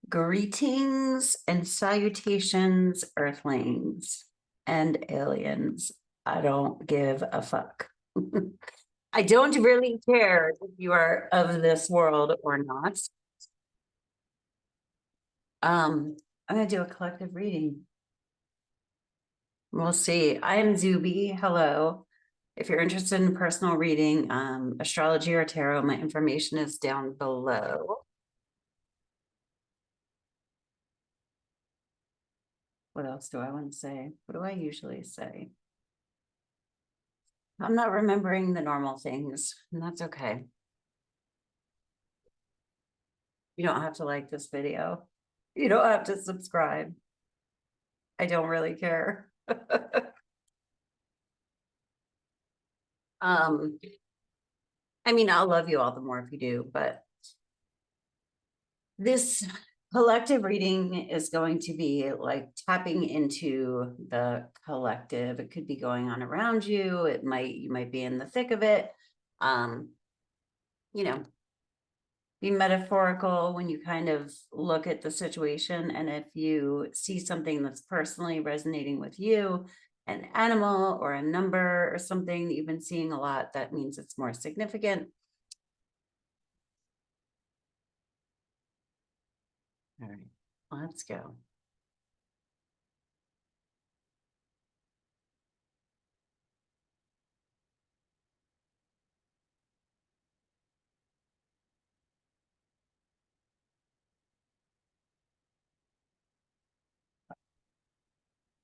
Greetings and salutations, Earthlings and aliens. I don't give a fuck. I don't really care if you are of this world or not. I'm gonna do a collective reading. We'll see. I am Zube. Hello. If you're interested in personal reading, astrology or tarot, my information is down below. What else do I want to say? What do I usually say? I'm not remembering the normal things, and that's okay. You don't have to like this video. You don't have to subscribe. I don't really care. I mean, I'll love you all the more if you do, but this collective reading is going to be like tapping into the collective. It could be going on around you. You might be in the thick of it. You know, be metaphorical when you kind of look at the situation. And if you see something that's personally resonating with you, an animal or a number or something that you've been seeing a lot, that means it's more significant. All right, let's go.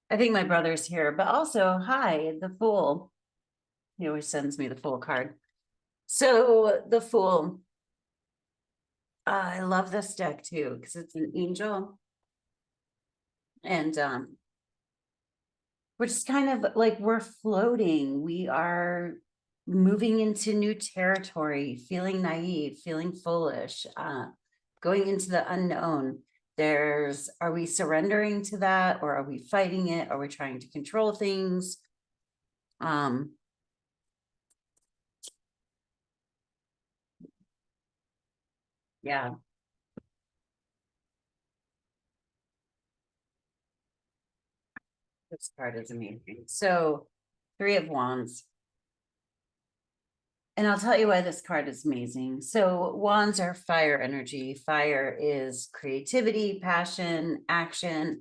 I think my brother's here, but also, hi, the Fool. He always sends me the Fool card. So the Fool, I love this deck too, because it's an angel. And we're just kind of like, we're floating. We are moving into new territory, feeling naive, feeling foolish, going into the unknown. Are we surrendering to that, or are we fighting it? Are we trying to control things? Yeah. This card is amazing. So, Three of Wands. And I'll tell you why this card is amazing. So wands are fire energy. Fire is creativity, passion, action,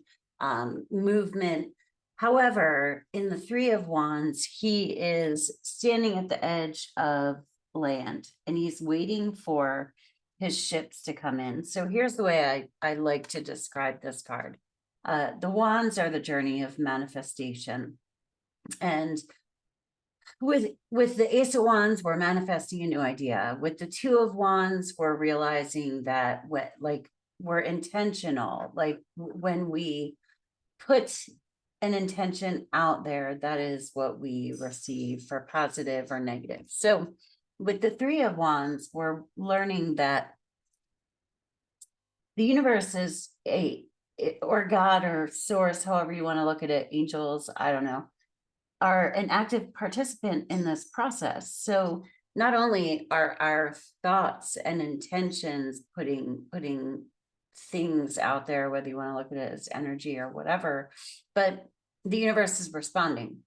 movement. However, in the Three of Wands, he is standing at the edge of land and he's waiting for his ships to come in. So here's the way I like to describe this card. The wands are the journey of manifestation. And with the Ace of Wands, we're manifesting a new idea. With the Two of Wands, we're realizing that we're intentional. Like when we put an intention out there, that is what we receive, for positive or negative. So with the Three of Wands, we're learning that the universe is or God or source, however you want to look at it, angels, I don't know, are an active participant in this process. So not only are our thoughts and intentions putting things out there, whether you want to look at it as energy or whatever, but the universe is responding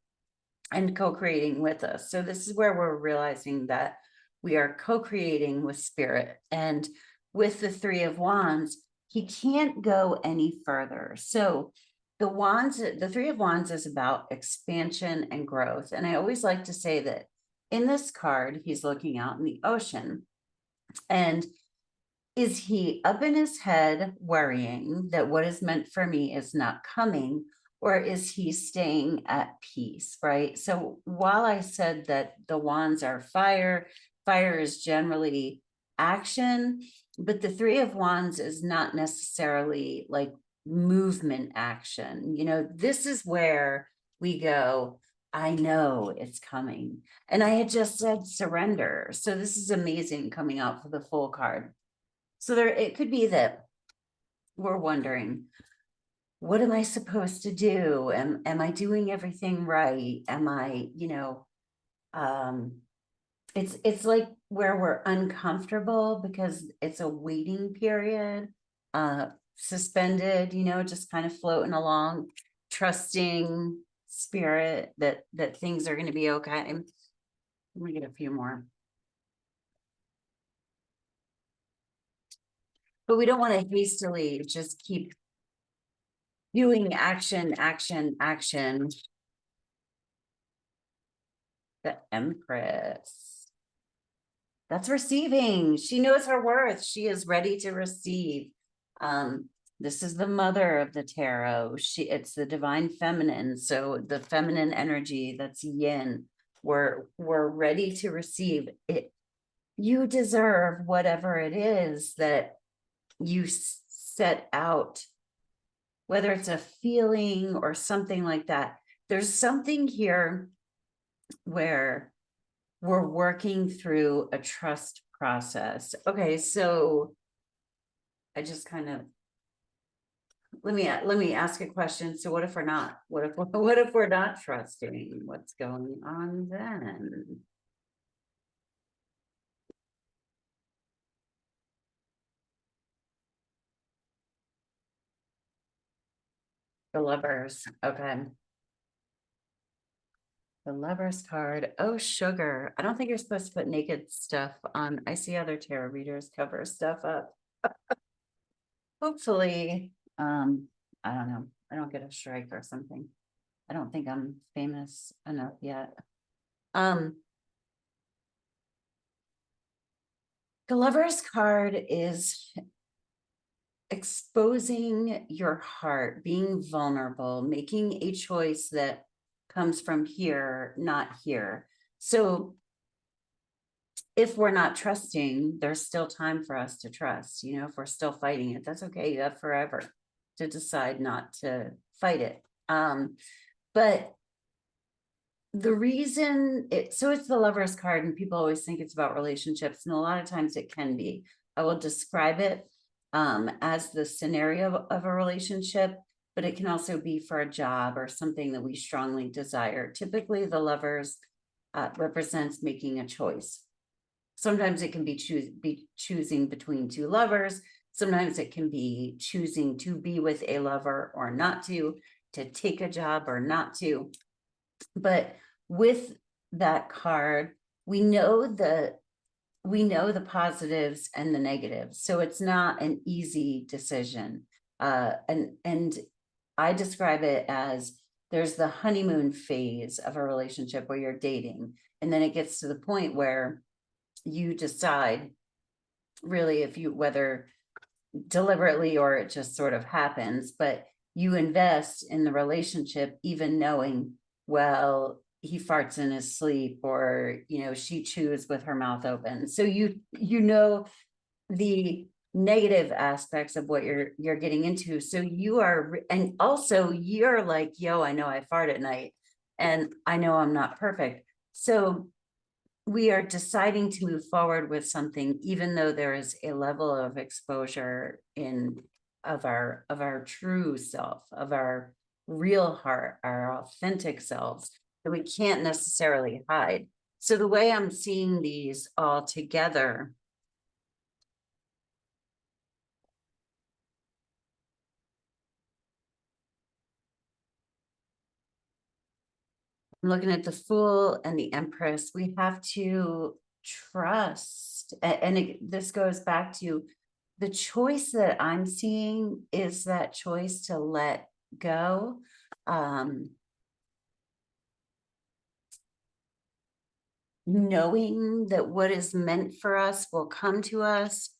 and co-creating with us. So this is where we're realizing that we are co-creating with spirit. And with the Three of Wands, he can't go any further. So the Three of Wands is about expansion and growth. And I always like to say that in this card, he's looking out in the ocean. And is he up in his head worrying that what is meant for me is not coming? Or is he staying at peace, right? So while I said that the wands are fire, fire is generally action, but the Three of Wands is not necessarily like movement action. You know, this is where we go, I know it's coming. And I had just said surrender. So this is amazing coming out for the Fool card. So it could be that we're wondering, what am I supposed to do? Am I doing everything right? Am I, it's like where we're uncomfortable because it's a waiting period. suspended, you know, just kind of floating along, trusting spirit that things are going to be okay. Let me get a few more. But we don't want to hastily just keep doing action, action, action. The Empress. That's receiving. She knows her worth. She is ready to receive. This is the mother of the tarot. It's the divine feminine. So the feminine energy, that's yin. We're ready to receive it. You deserve whatever it is that you set out, whether it's a feeling or something like that. There's something here where we're working through a trust process. Okay, so I just kind of let me ask a question. So what if we're not? What if we're not trusting? What's going on then? The Lovers. Okay. The Lovers card. Oh, sugar. I don't think you're supposed to put naked stuff on. I see other tarot readers cover stuff up. Hopefully, I don't know. I don't get a strike or something. I don't think I'm famous enough yet. The Lover's card is exposing your heart, being vulnerable, making a choice that comes from here, not here. So if we're not trusting, there's still time for us to trust. You know, if we're still fighting it, that's okay. You have forever to decide not to fight it. But the reason it's the Lover's card, and people always think it's about relationships, and a lot of times it can be. I will describe it as the scenario of a relationship, but it can also be for a job or something that we strongly desire. Typically, the Lovers represents making a choice. Sometimes it can be choosing between two lovers. Sometimes it can be choosing to be with a lover or not to take a job or not to. But with that card, we know the positives and the negatives. So it's not an easy decision. And I describe it as there's the honeymoon phase of a relationship where you're dating. And then it gets to the point where you decide really whether deliberately or it just sort of happens, but you invest in the relationship, even knowing, well, he farts in his sleep, or, you know, she chews with her mouth open. So you know, the negative aspects of what you're getting into. So you are, and also you're like, yo, I know I fart at night and I know I'm not perfect. So we are deciding to move forward with something, even though there is a level of exposure of our true self, of our real heart, our authentic selves that we can't necessarily hide. So the way I'm seeing these all together, I'm looking at the Fool and the Empress. We have to trust, and this goes back to the choice that I'm seeing is that choice to let go. Knowing that what is meant for us will come to us,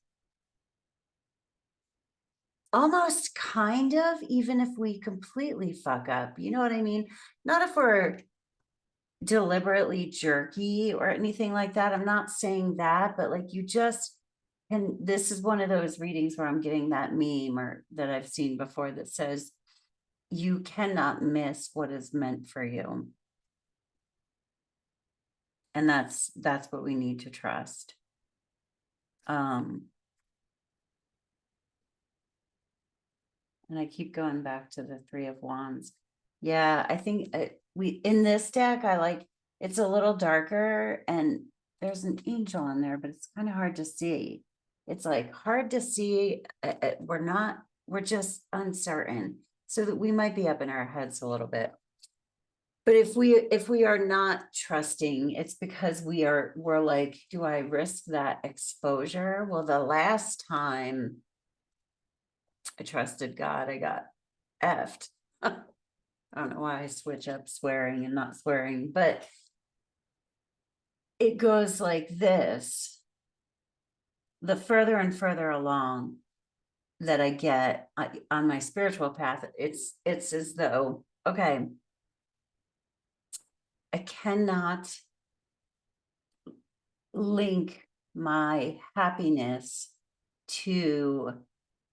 almost kind of, even if we completely fuck up, you know what I mean? Not if we're deliberately jerky or anything like that. I'm not saying that, but like you just, and this is one of those readings where I'm getting that meme or that I've seen before that says, you cannot miss what is meant for you. And that's what we need to trust. And I keep going back to the Three of Wands. Yeah, I think in this deck, I like, it's a little darker and there's an angel in there, but it's kind of hard to see. It's like hard to see. We're not we're just uncertain, so that we might be up in our heads a little bit. But if we are not trusting, it's because we're like, do I risk that exposure? Well, the last time I trusted God, I got effed. I don't know why I switch up swearing and not swearing, but it goes like this. The further and further along that I get on my spiritual path, it's as though, okay, I cannot link my happiness to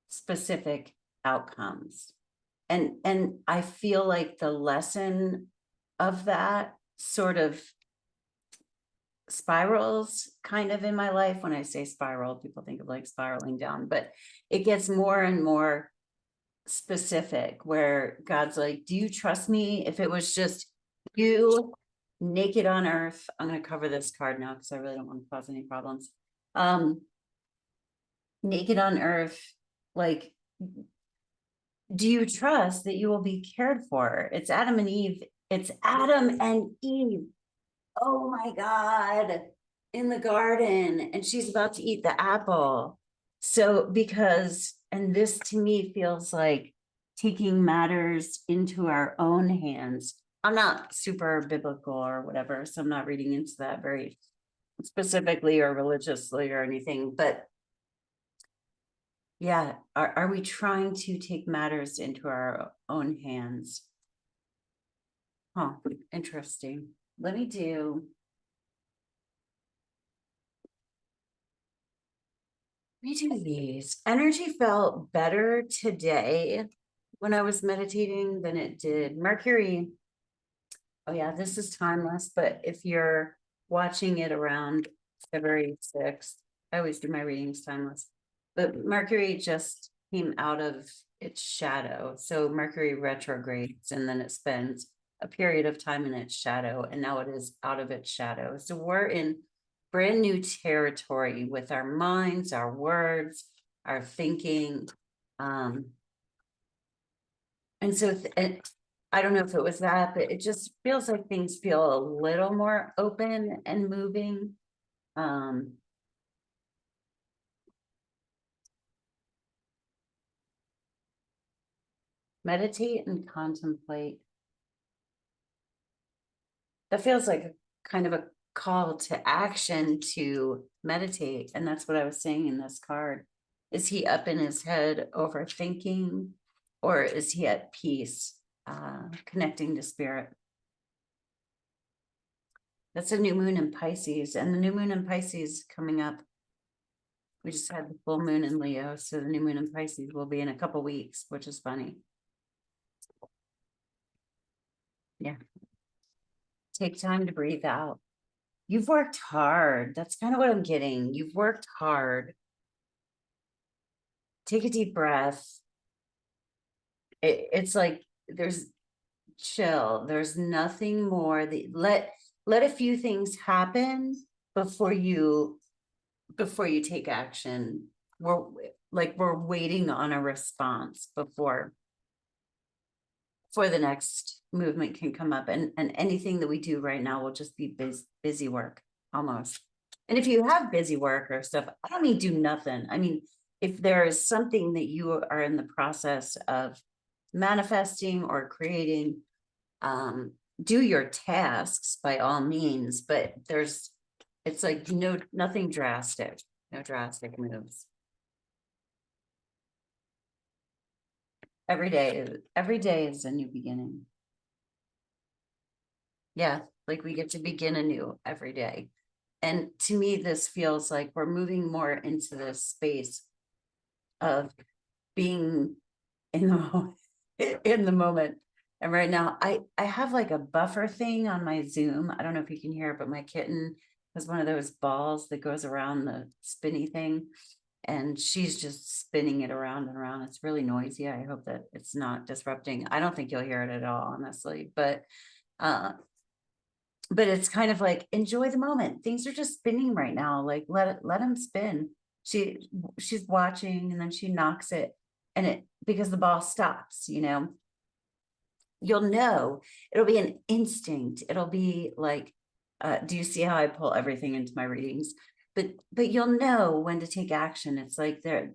specific outcomes. And I feel like the lesson of that sort of spirals kind of in my life. When I say spiral, people think of like spiraling down, but it gets more and more specific, where God's like, do you trust me? If it was just you naked on earth, I'm going to cover this card now because I really don't want to cause any problems. Naked on earth, like, do you trust that you will be cared for? It's Adam and Eve. It's Adam and Eve. Oh my God, in the garden, and she's about to eat the apple. So because, and this to me feels like taking matters into our own hands. I'm not super biblical or whatever, so I'm not reading into that very specifically or religiously or anything, but yeah, are we trying to take matters into our own hands? Huh, interesting. Let me do these. Energy felt better today when I was meditating than it did. Mercury, oh yeah, this is timeless, but if you're watching it around February 6th, I always do my readings timeless, but Mercury just came out of its shadow. So Mercury retrogrades and then it spends a period of time in its shadow, and now it is out of its shadow. So we're in brand new territory with our minds, our words, our thinking. And so I don't know if it was that, but it just feels like things feel a little more open and moving. Meditate and contemplate. That feels like a kind of a call to action to meditate. And that's what I was saying in this card. Is he up in his head overthinking, or is he at peace, connecting to spirit? That's a new moon in Pisces, and the new moon in Pisces coming up. We just had the full moon in Leo, so the new moon in Pisces will be in a couple weeks, which is funny. Yeah. Take time to breathe out. You've worked hard. That's kind of what I'm getting. You've worked hard. Take a deep breath. It's like there's chill. There's nothing more that let a few things happen before you take action. We're waiting on a response before the next movement can come up, and anything that we do right now will just be busy work almost. And if you have busy work or stuff, I don't mean do nothing. I mean, if there is something that you are in the process of manifesting or creating, do your tasks by all means, but it's like nothing drastic, no drastic moves. Every day is a new beginning. Yeah, like we get to begin anew every day. And to me, this feels like we're moving more into this space of being in the moment. And right now, I have like a buffer thing on my Zoom. I don't know if you can hear it, but my kitten has one of those balls that goes around the spinny thing, and she's just spinning it around and around. It's really noisy. I hope that it's not disrupting. I don't think you'll hear it at all, honestly, but it's kind of like, enjoy the moment. Things are just spinning right now. Like let them spin. She's watching, and then she knocks it and because the ball stops, you'll know, it'll be an instinct. It'll be like, do you see how I pull everything into my readings? But you'll know when to take action. It's like there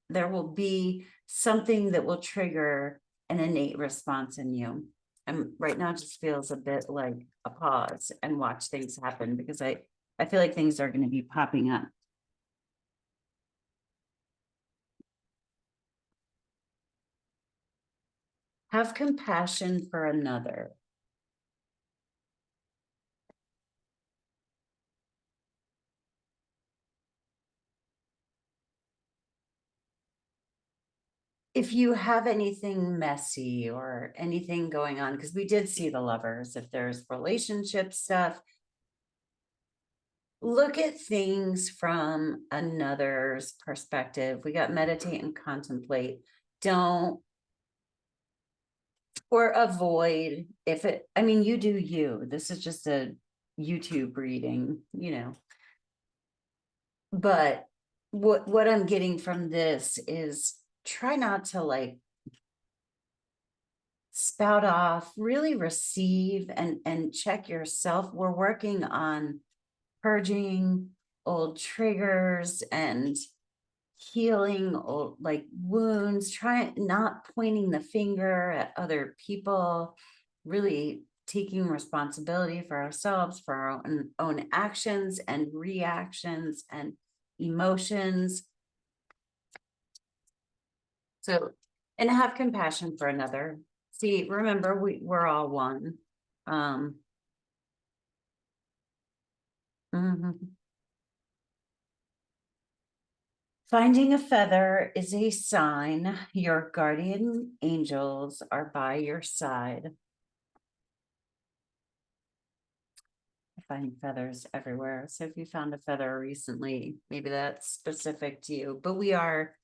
will be something that will trigger an innate response in you. And right now it just feels a bit like a pause and watch things happen, because I feel like things are going to be popping up. Have compassion for another. If you have anything messy or anything going on, because we did see the Lovers, if there's relationship stuff, look at things from another's perspective. We got meditate and contemplate. Don't, or avoid, I mean, you do you. This is just a YouTube reading, but what I'm getting from this is try not to like spout off, really receive and check yourself. We're working on purging old triggers and healing old like wounds, trying not pointing the finger at other people, really taking responsibility for ourselves, for our own actions and reactions and emotions. So, and have compassion for another. See, remember, we're all one. Mhm. Finding a feather is a sign your guardian angels are by your side. I find feathers everywhere. So if you found a feather recently, maybe that's specific to you, but we are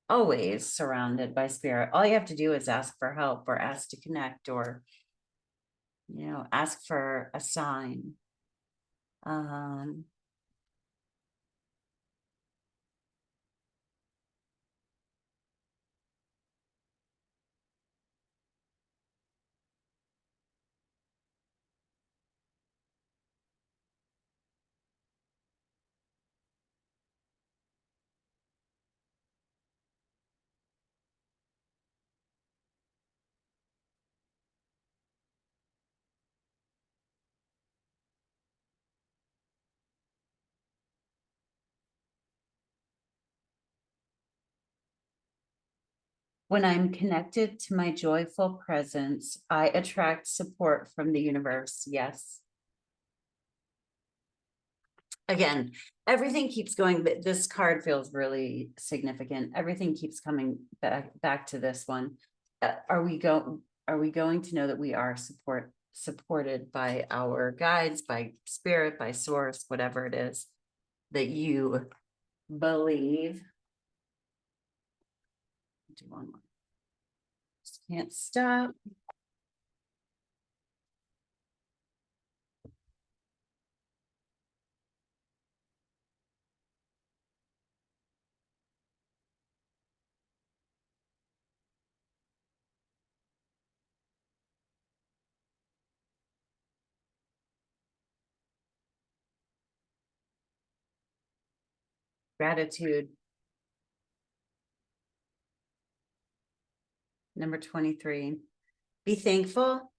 always surrounded by spirit. All you have to do is ask for help or ask to connect or, ask for a sign. When I'm connected to my joyful presence, I attract support from the universe. Yes. Again, everything keeps going, but this card feels really significant. Everything keeps coming back to this one. Are we going to know that we are supported by our guides, by spirit, by source, whatever it is that you believe? Do one more. Just can't stop. Gratitude. Number 23. Be thankful.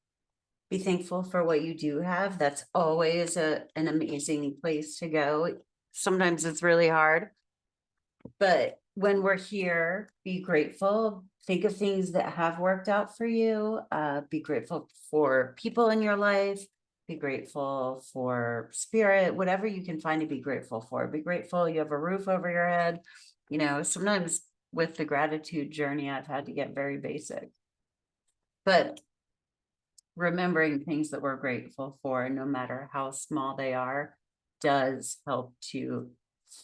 Be thankful for what you do have. That's always an amazing place to go. Sometimes it's really hard, but when we're here, be grateful. Think of things that have worked out for you. Be grateful for people in your life. Be grateful for spirit, whatever you can find to be grateful for. Be grateful you have a roof over your head. Sometimes with the gratitude journey, I've had to get very basic. But remembering things that we're grateful for, no matter how small they are, does help to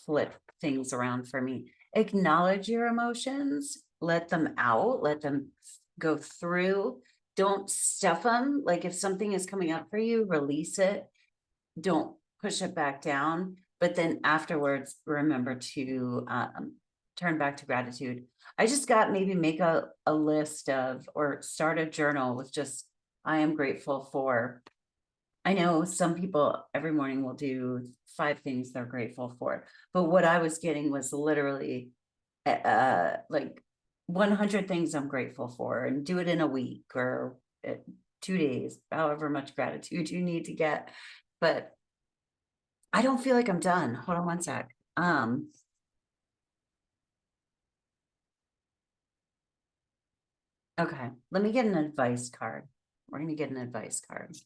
flip things around for me. Acknowledge your emotions, let them out, let them go through. Don't stuff them. Like if something is coming up for you, release it. Don't push it back down. But then afterwards, remember to turn back to gratitude. I just got maybe make a list of, or start a journal with just, I am grateful for. I know some people every morning will do 5 things they're grateful for, but what I was getting was literally like 100 things I'm grateful for, and do it in a week or 2 days, however much gratitude you need to get. But I don't feel like I'm done. Hold on one sec. Okay, let me get an advice card. We're gonna get an advice card.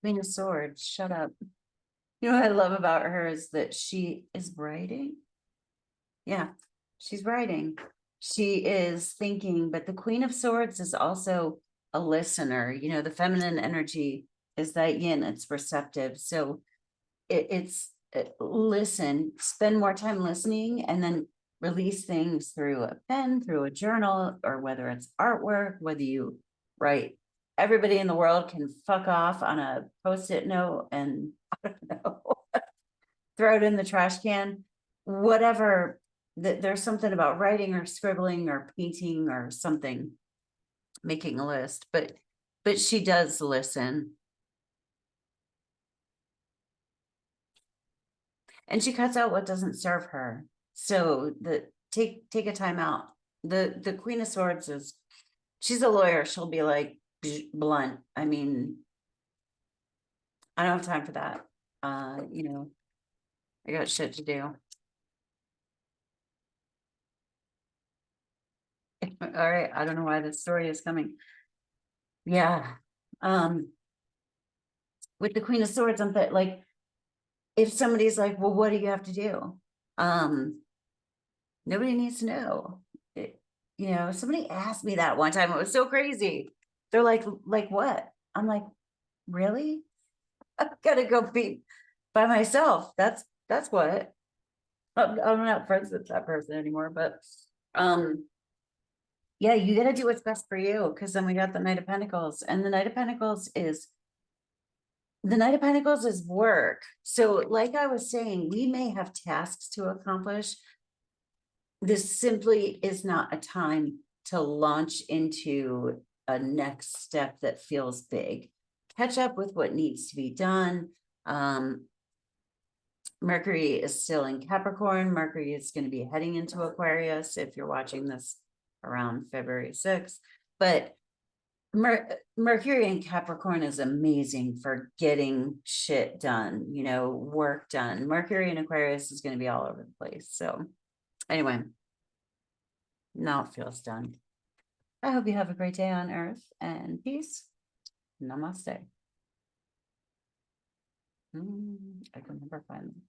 Queen of Swords, shut up. You know what I love about her is that she is writing. Yeah, she's writing. She is thinking, but the Queen of Swords is also a listener. You know, the feminine energy is that yin, it's receptive. So it's listen, spend more time listening, and then release things through a pen, through a journal, or whether it's artwork, whether you write. Everybody in the world can fuck off on a post-it note and I don't know, throw it in the trash can, whatever. There's something about writing or scribbling or painting or something, making a list, but she does listen. And she cuts out what doesn't serve her. So take a time out. The Queen of Swords is, she's a lawyer. She'll be like blunt. I mean, I don't have time for that. You know, I got shit to do. All right, I don't know why this story is coming. Yeah. With the Queen of Swords, I'm like, if somebody's like, well, what do you have to do? Nobody needs to know. You know, somebody asked me that one time. It was so crazy. They're like what? I'm like, really? I'm gonna go be by myself. That's what. I'm not friends with that person anymore, but yeah, you gotta do what's best for you, because then we got the Knight of Pentacles, and the Knight of Pentacles is work. So like I was saying, we may have tasks to accomplish. This simply is not a time to launch into a next step that feels big. Catch up with what needs to be done. Mercury is still in Capricorn. Mercury is going to be heading into Aquarius if you're watching this around February 6th. But Mercury in Capricorn is amazing for getting shit done, you know, work done. Mercury in Aquarius is going to be all over the place. So anyway, now it feels done. I hope you have a great day on Earth, and peace. Namaste. I can never find them.